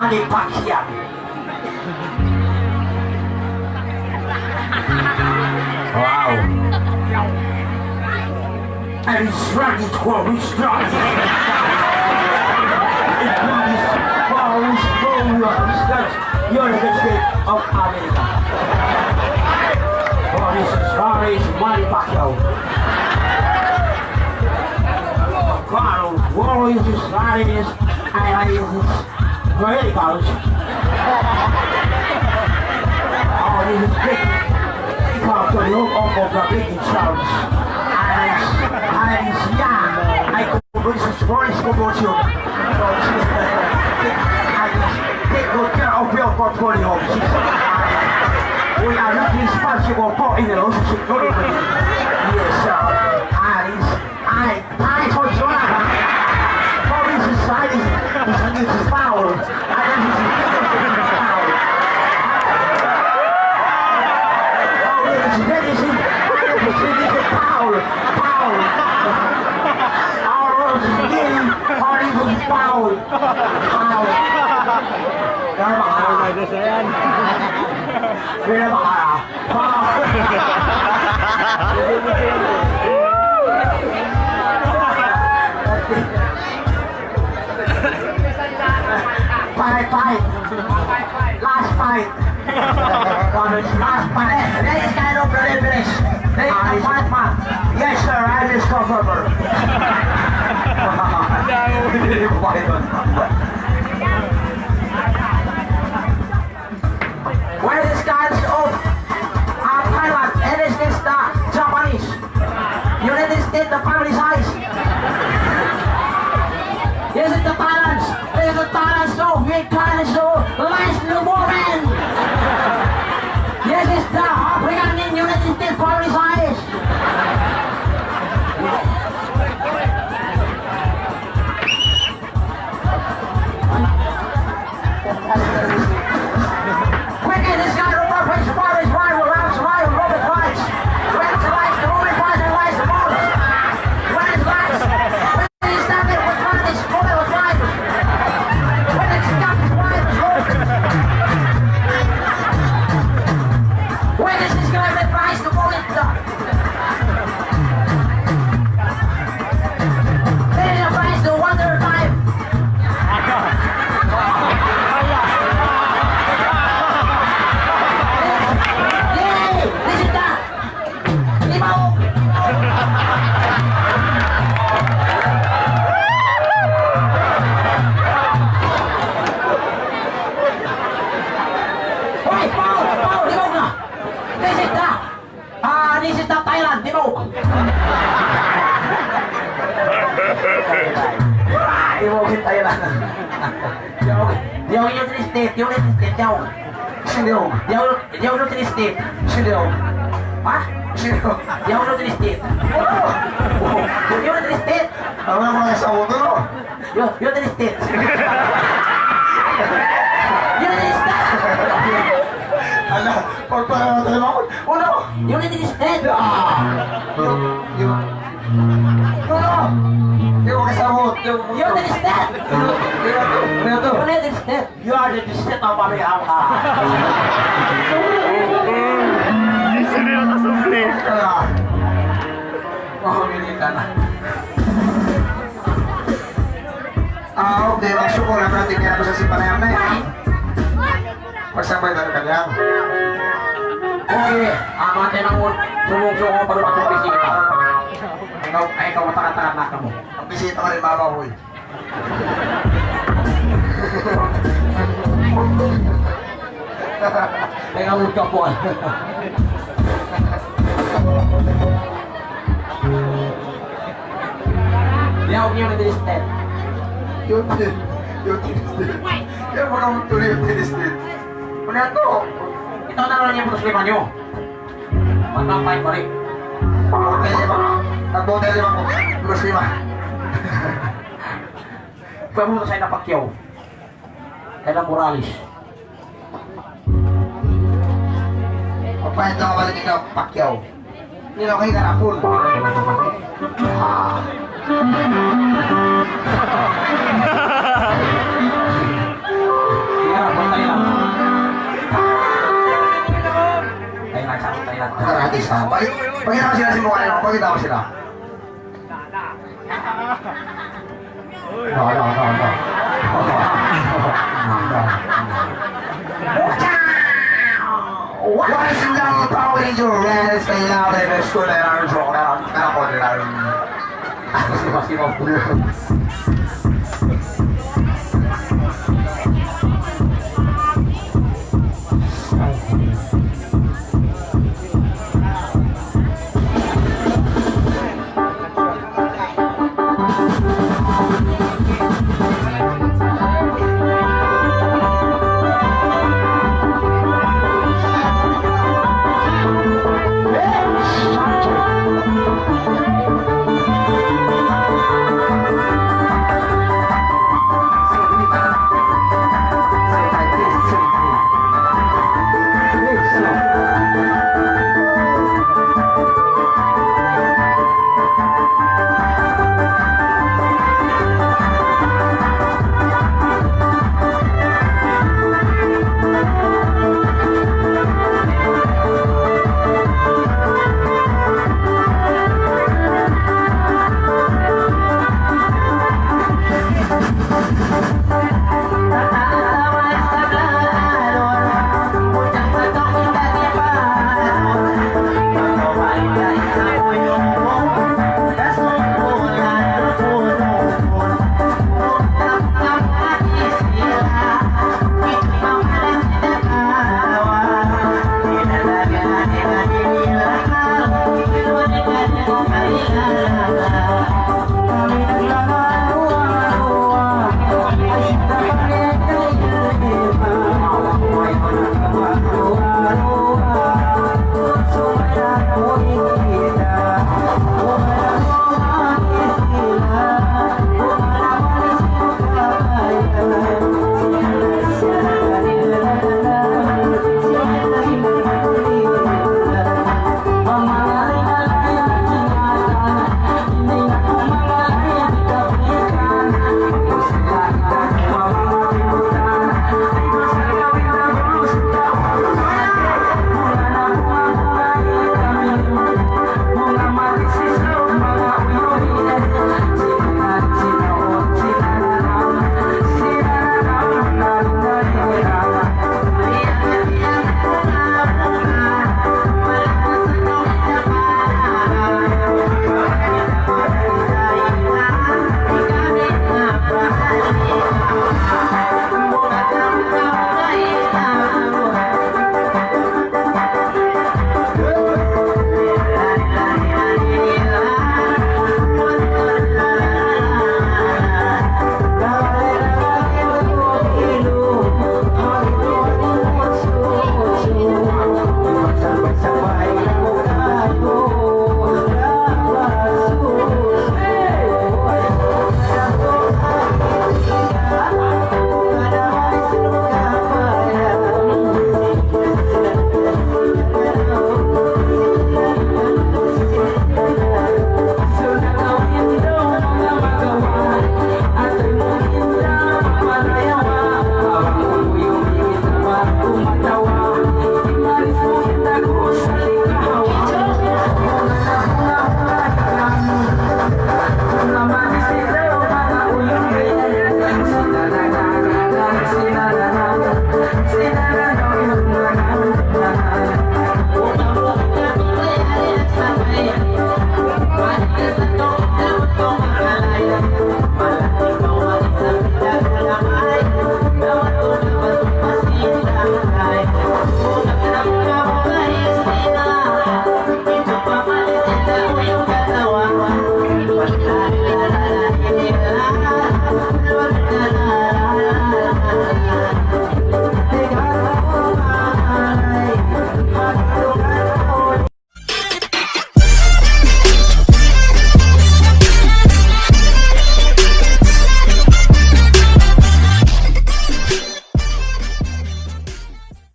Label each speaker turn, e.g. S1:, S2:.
S1: Manny Pacquiao. Wow. And he's ready for his strong. United States of America. For his strongest Manny Pacquiao. Carl Warriors is riding his verticals. Oh, this is big. Because the look of the big chance. And yeah, I could bring some stories for you. Take good care of your portfolio. We are not responsible for in the relationship. Yes, sir. I for sure. For this society, this is power. I think this is power. Oh, this is power. Power. Our party was power. Power. Fight. Last fight. Last fight. This kind of finish. Fight man. Yes sir, I will cover. Where is guys of Thailand? And is this the Japanese? United States, the family size. This is the Thailand. This is the Thailand show. We Thailand show. Last woman. This is the African in United States family size. This is the Thailand, di mo? Di mo kita Thailand. Yung United States, yung. Sino? Yung United States. Sino? Ha? Sino? Yung United States. Yung United States.
S2: Ano na mga sa auto, no?
S1: Yung United States. United States.
S2: Ala, pagpapatay mo ako. Uno!
S1: United States.
S2: Yung kasabot.
S1: United States. United States. You are the state of America.
S3: Hindi nila kasumli.
S2: Makamili ka na. Okay, masyuko lang natin kaya ako sa sipanayam na yan. Magsabay na kanya.
S1: Okay, amate nang sumungsong ko para matong bisita. Ikaw matakatakan na ka mo.
S2: Ang bisita ka rin mababoy.
S1: Ikaw mo ka po. Yaw niyo na din step.
S2: Yung tinistit. Yung mga tuloy yung tinistit. Ano ito?
S1: Ito na lang yung putos lima nyo. Matapay pa rin.
S2: Nag-bodel lima ko. Plus lima.
S1: Pwede mo na sa'yo na Pacquiao. Kailan Morales.
S2: Pagpahit lang ako balik ikaw, Pacquiao. Hindi na kayo karapul. Pakita mo sila si mukha nyo. Pakita mo sila. Once lang Power Ranger, red, stay out, they best school, and I'm drunk, and I'm not going to